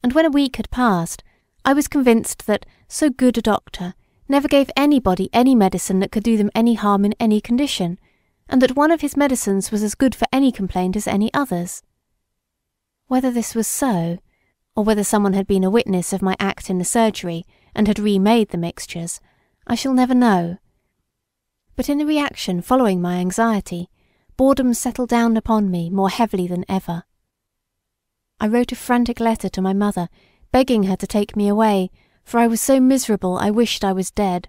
S2: and when a week had passed, I was convinced that so good a doctor never gave anybody any medicine that could do them any harm in any condition, and that one of his medicines was as good for any complaint as any others. Whether this was so, or whether someone had been a witness of my act in the surgery and had remade the mixtures, I shall never know. But in the reaction following my anxiety, boredom settled down upon me more heavily than ever. I wrote a frantic letter to my mother, begging her to take me away, for I was so miserable I wished I was dead.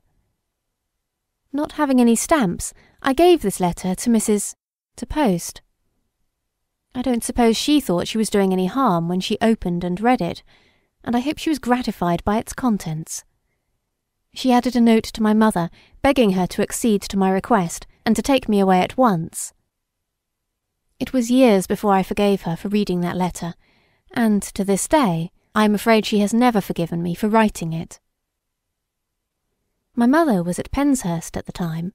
S2: Not having any stamps, I gave this letter to Mrs. to post. I don't suppose she thought she was doing any harm when she opened and read it, and I hope she was gratified by its contents. She added a note to my mother, begging her to accede to my request and to take me away at once. It was years before I forgave her for reading that letter, and to this day I am afraid she has never forgiven me for writing it. My mother was at Penshurst at the time.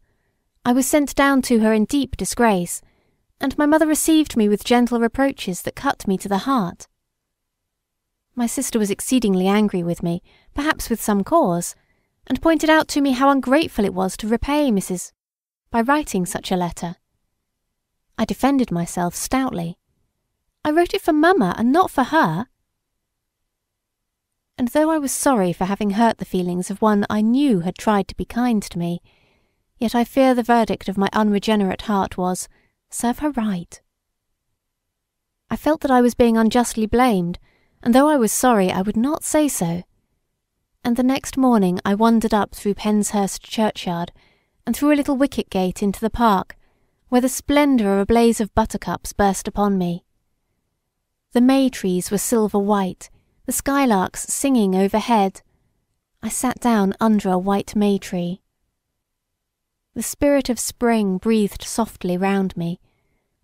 S2: I was sent down to her in deep disgrace, and my mother received me with gentle reproaches that cut me to the heart. My sister was exceedingly angry with me, perhaps with some cause, and pointed out to me how ungrateful it was to repay Mrs. by writing such a letter. I defended myself stoutly. I wrote it for Mamma and not for her. And though I was sorry for having hurt the feelings of one I knew had tried to be kind to me, yet I fear the verdict of my unregenerate heart was, serve her right. I felt that I was being unjustly blamed, and though I was sorry, I would not say so. And the next morning I wandered up through Penshurst churchyard and through a little wicket gate into the park, where the splendour of a blaze of buttercups burst upon me. The may trees were silver white, the skylarks singing overhead. I sat down under a white may tree. The spirit of spring breathed softly round me,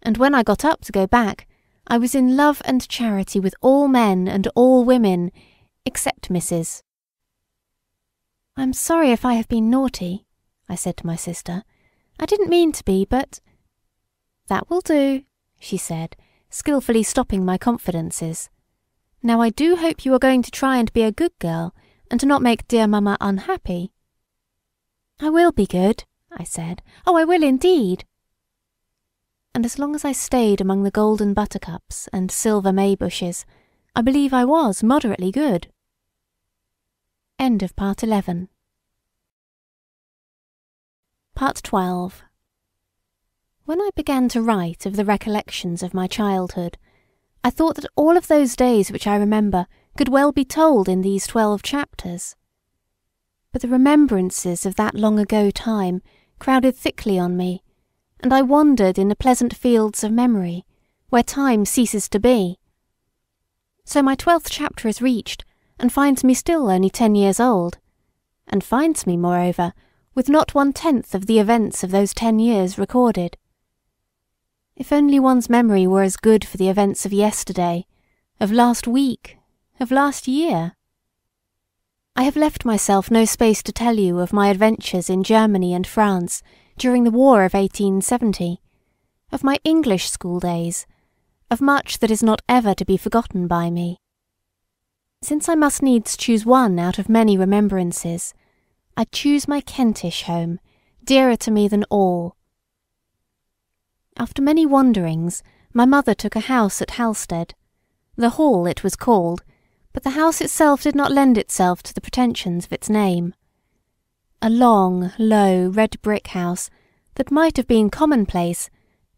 S2: and when I got up to go back, I was in love and charity with all men and all women, except Mrs. "I'm sorry if I have been naughty," I said to my sister. "I didn't mean to be, but—" "That will do," she said, skilfully stopping my confidences. "Now I do hope you are going to try and be a good girl, and to not make dear Mamma unhappy." "I will be good," I said. "Oh, I will indeed." And as long as I stayed among the golden buttercups and silver may bushes, I believe I was moderately good. End of Part 11. Part 12. When I began to write of the recollections of my childhood, I thought that all of those days which I remember could well be told in these 12 chapters. But the remembrances of that long ago time crowded thickly on me, and I wandered in the pleasant fields of memory, where time ceases to be. So my 12th chapter is reached, and finds me still only 10 years old, and finds me, moreover, with not 1/10 of the events of those 10 years recorded. If only one's memory were as good for the events of yesterday, of last week, of last year. I have left myself no space to tell you of my adventures in Germany and France during the War of 1870, of my English school days, of much that is not ever to be forgotten by me. Since I must needs choose one out of many remembrances, I choose my Kentish home, dearer to me than all. After many wanderings, my mother took a house at Halstead. The Hall it was called, but the house itself did not lend itself to the pretensions of its name. A long, low, red brick house that might have been commonplace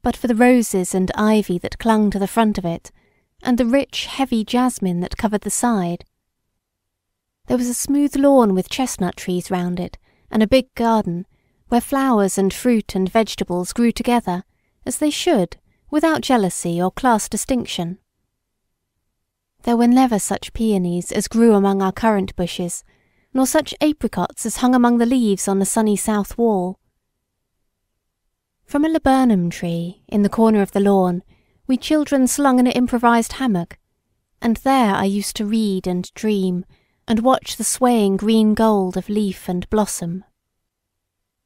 S2: but for the roses and ivy that clung to the front of it, and the rich, heavy jasmine that covered the side. There was a smooth lawn with chestnut trees round it, and a big garden, where flowers and fruit and vegetables grew together, as they should, without jealousy or class distinction. There were never such peonies as grew among our currant bushes, nor such apricots as hung among the leaves on the sunny south wall. From a laburnum tree in the corner of the lawn we children slung an improvised hammock, and there I used to read and dream, and watch the swaying green gold of leaf and blossom.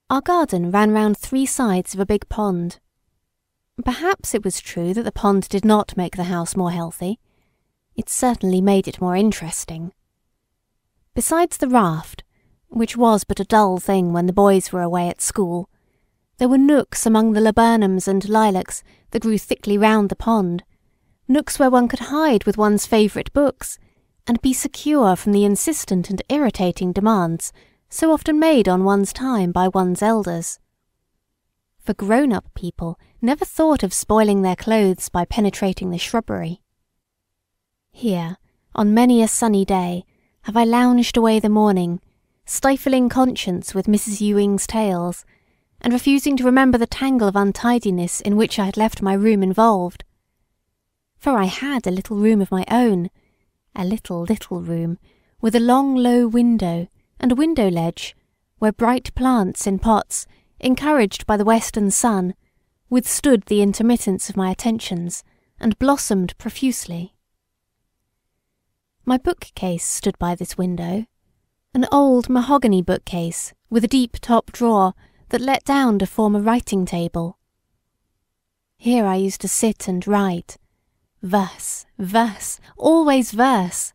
S2: Our garden ran round 3 sides of a big pond. Perhaps it was true that the pond did not make the house more healthy. It certainly made it more interesting. Besides the raft, which was but a dull thing when the boys were away at school, there were nooks among the laburnums and lilacs that grew thickly round the pond, nooks where one could hide with one's favourite books, and be secure from the insistent and irritating demands so often made on one's time by one's elders. For grown-up people never thought of spoiling their clothes by penetrating the shrubbery. Here, on many a sunny day, have I lounged away the morning, stifling conscience with Mrs. Ewing's tales, and refusing to remember the tangle of untidiness in which I had left my room involved. For I had a little room of my own, a little room, with a long low window and a window ledge, where bright plants in pots, encouraged by the western sun, withstood the intermittence of my attentions, and blossomed profusely. My bookcase stood by this window, an old mahogany bookcase with a deep top drawer that let down to form a writing table. Here I used to sit and write, verse, always verse,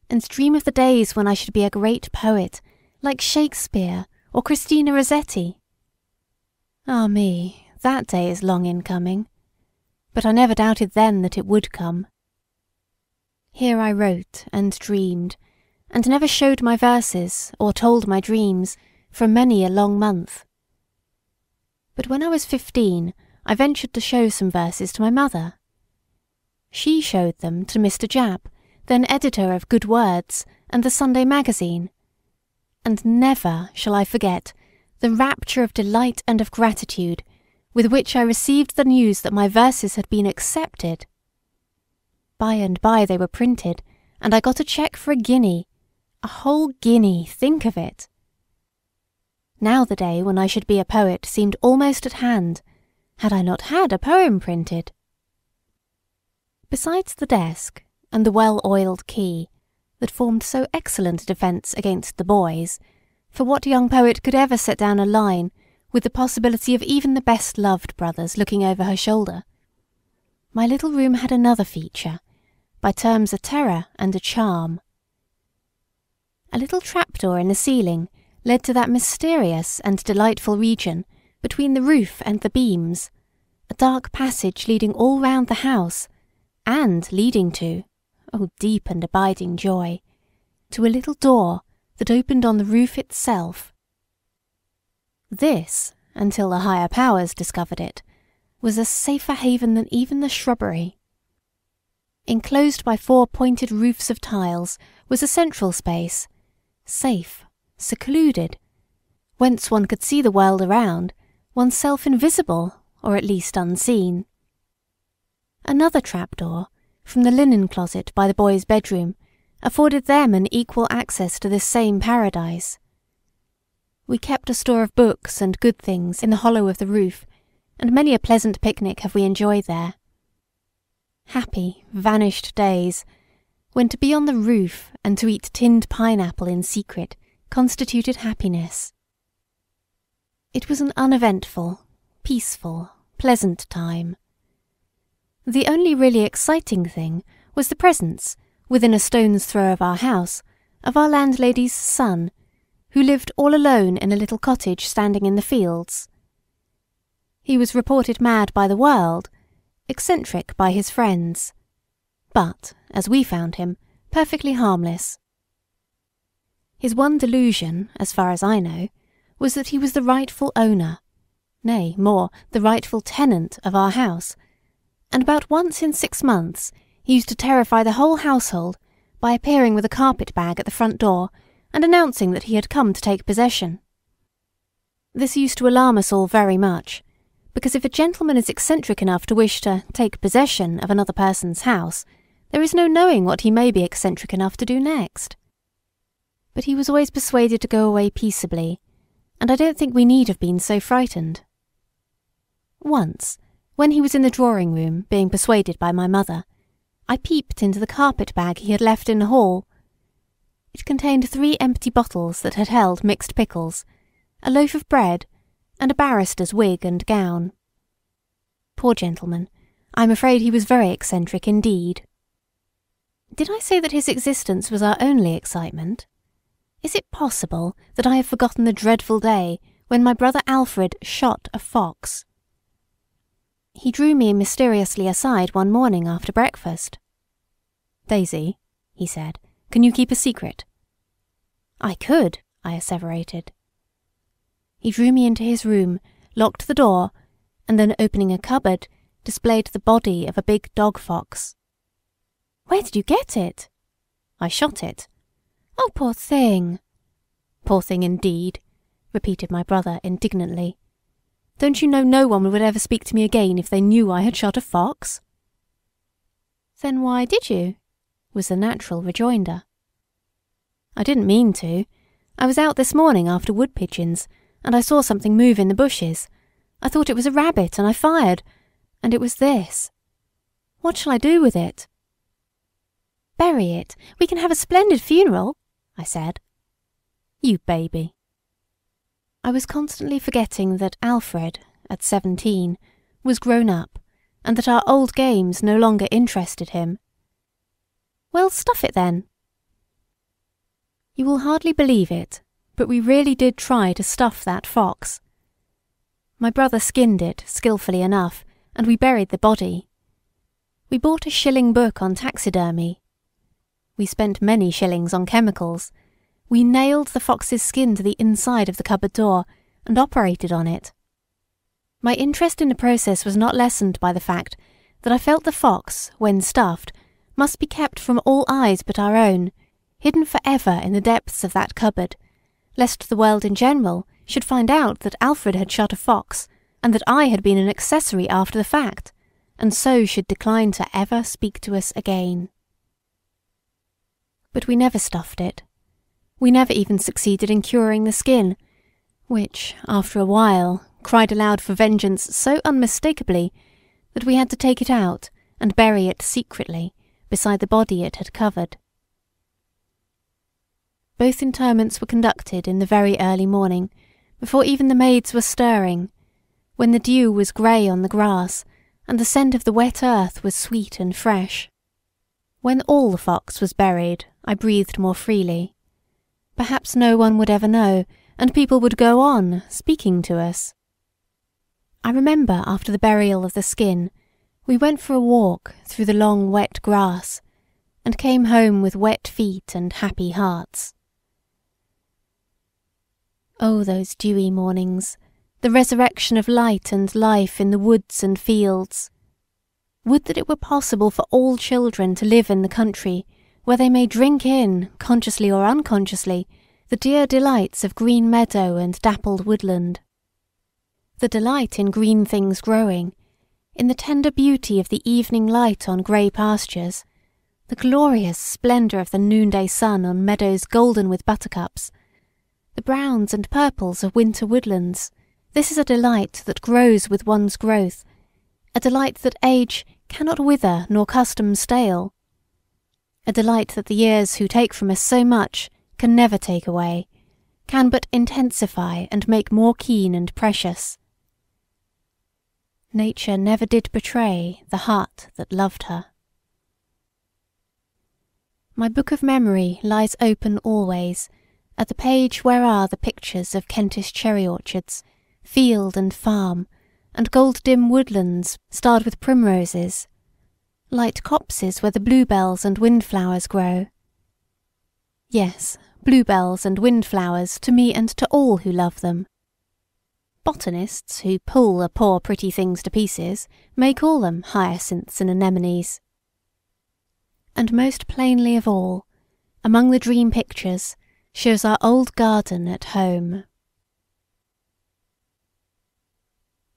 S2: and dream of the days when I should be a great poet, like Shakespeare or Christina Rossetti. Ah me, that day is long in coming, but I never doubted then that it would come. Here I wrote and dreamed, and never showed my verses or told my dreams for many a long month. But when I was 15, I ventured to show some verses to my mother. She showed them to Mr. Japp, then editor of Good Words and the Sunday Magazine, and never shall I forget the rapture of delight and of gratitude with which I received the news that my verses had been accepted. By and by they were printed, and I got a cheque for £1, a whole guinea, think of it. Now the day when I should be a poet seemed almost at hand, had I not had a poem printed. Besides the desk and the well-oiled key, that formed so excellent a defence against the boys, for what young poet could ever set down a line with the possibility of even the best-loved brothers looking over her shoulder? My little room had another feature, by terms a terror and a charm. A little trapdoor in the ceiling led to that mysterious and delightful region between the roof and the beams, a dark passage leading all round the house, and leading to, oh deep and abiding joy, to a little door that opened on the roof itself. This, until the higher powers discovered it, was a safer haven than even the shrubbery. Enclosed by 4 pointed roofs of tiles was a central space, safe, secluded, whence one could see the world around, oneself invisible, or at least unseen. Another trapdoor, from the linen closet by the boys' bedroom, afforded them an equal access to this same paradise. We kept a store of books and good things in the hollow of the roof, and many a pleasant picnic have we enjoyed there. Happy, vanished days, when to be on the roof and to eat tinned pineapple in secret constituted happiness. It was an uneventful, peaceful, pleasant time. The only really exciting thing was the presence, within a stone's throw of our house, of our landlady's son, who lived all alone in a little cottage standing in the fields. He was reported mad by the world, eccentric by his friends, but, as we found him, perfectly harmless. His one delusion, as far as I know, was that he was the rightful owner, nay, more, the rightful tenant of our house, and about once in 6 months he used to terrify the whole household by appearing with a carpet bag at the front door and announcing that he had come to take possession. This used to alarm us all very much, because if a gentleman is eccentric enough to wish to take possession of another person's house, there is no knowing what he may be eccentric enough to do next. But he was always persuaded to go away peaceably, and I don't think we need have been so frightened. Once, when he was in the drawing-room being persuaded by my mother, I peeped into the carpet-bag he had left in the hall. It contained 3 empty bottles that had held mixed pickles, a loaf of bread, and a barrister's wig and gown. Poor gentleman, I am afraid he was very eccentric indeed. Did I say that his existence was our only excitement? Is it possible that I have forgotten the dreadful day when my brother Alfred shot a fox? He drew me mysteriously aside one morning after breakfast. "Daisy," he said, "can you keep a secret?" "I could," I asseverated. He drew me into his room, locked the door, and then opening a cupboard, displayed the body of a big dog fox. "Where did you get it?" "I shot it." "Oh, poor thing." "Poor thing indeed," repeated my brother indignantly. "Don't you know no one would ever speak to me again if they knew I had shot a fox?" "Then why did you?" was the natural rejoinder. "I didn't mean to. I was out this morning after wood pigeons, and I saw something move in the bushes. I thought it was a rabbit, and I fired, and it was this. What shall I do with it?" "Bury it. We can have a splendid funeral," I said. "You baby." I was constantly forgetting that Alfred, at 17, was grown up, and that our old games no longer interested him. "Well, stuff it then." You will hardly believe it, but we really did try to stuff that fox. My brother skinned it skillfully enough, and we buried the body. We bought a shilling book on taxidermy. We spent many shillings on chemicals. We nailed the fox's skin to the inside of the cupboard door and operated on it. My interest in the process was not lessened by the fact that I felt the fox, when stuffed, must be kept from all eyes but our own, hidden forever in the depths of that cupboard, lest the world in general should find out that Alfred had shot a fox, and that I had been an accessory after the fact, and so should decline to ever speak to us again. But we never stuffed it. We never even succeeded in curing the skin, which, after a while, cried aloud for vengeance so unmistakably that we had to take it out and bury it secretly beside the body it had covered. Both interments were conducted in the very early morning, before even the maids were stirring, when the dew was grey on the grass and the scent of the wet earth was sweet and fresh. When all the fox was buried, I breathed more freely. Perhaps no one would ever know, and people would go on speaking to us. I remember after the burial of the skin, we went for a walk through the long wet grass, and came home with wet feet and happy hearts. Oh, those dewy mornings, the resurrection of light and life in the woods and fields. Would that it were possible for all children to live in the country, where they may drink in, consciously or unconsciously, the dear delights of green meadow and dappled woodland. The delight in green things growing, in the tender beauty of the evening light on grey pastures, the glorious splendour of the noonday sun on meadows golden with buttercups, the browns and purples of winter woodlands. This is a delight that grows with one's growth, a delight that age cannot wither nor custom stale, a delight that the years who take from us so much can never take away, can but intensify and make more keen and precious. Nature never did betray the heart that loved her. My book of memory lies open always, at the page where are the pictures of Kentish cherry orchards, field and farm, and gold-dim woodlands starred with primroses, light copses where the bluebells and windflowers grow. Yes, bluebells and windflowers to me and to all who love them. Botanists who pull the poor pretty things to pieces may call them hyacinths and anemones. And most plainly of all, among the dream pictures, shows our old garden at home.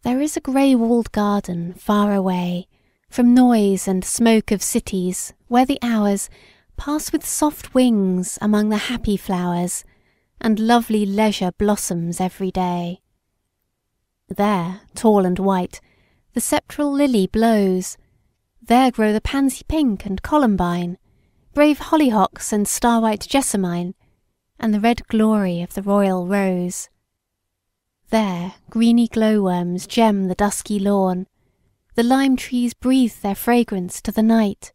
S2: There is a grey-walled garden far away from noise and smoke of cities, where the hours pass with soft wings among the happy flowers, and lovely leisure blossoms every day. There, tall and white, the septral lily blows. There grow the pansy pink and columbine, brave hollyhocks and star-white jessamine, and the red glory of the royal rose. There greeny glowworms gem the dusky lawn, the lime trees breathe their fragrance to the night.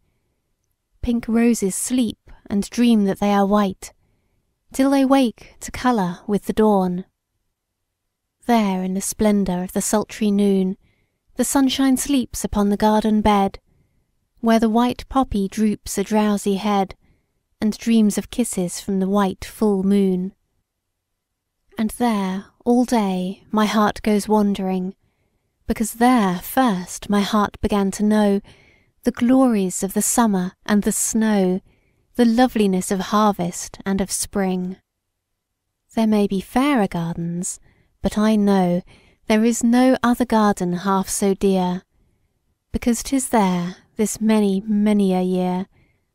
S2: Pink roses sleep and dream that they are white, till they wake to colour with the dawn. There in the splendour of the sultry noon, the sunshine sleeps upon the garden bed, where the white poppy droops a drowsy head, and dreams of kisses from the white full moon. And there all day my heart goes wandering, because there first my heart began to know the glories of the summer and the snow, the loveliness of harvest and of spring. There may be fairer gardens, but I know there is no other garden half so dear, because 'tis there this many, many a year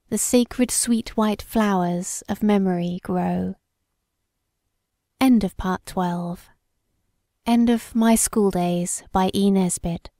S2: the sacred sweet white flowers of memory grow. End of Part 12. End of My School Days by E. Nesbit.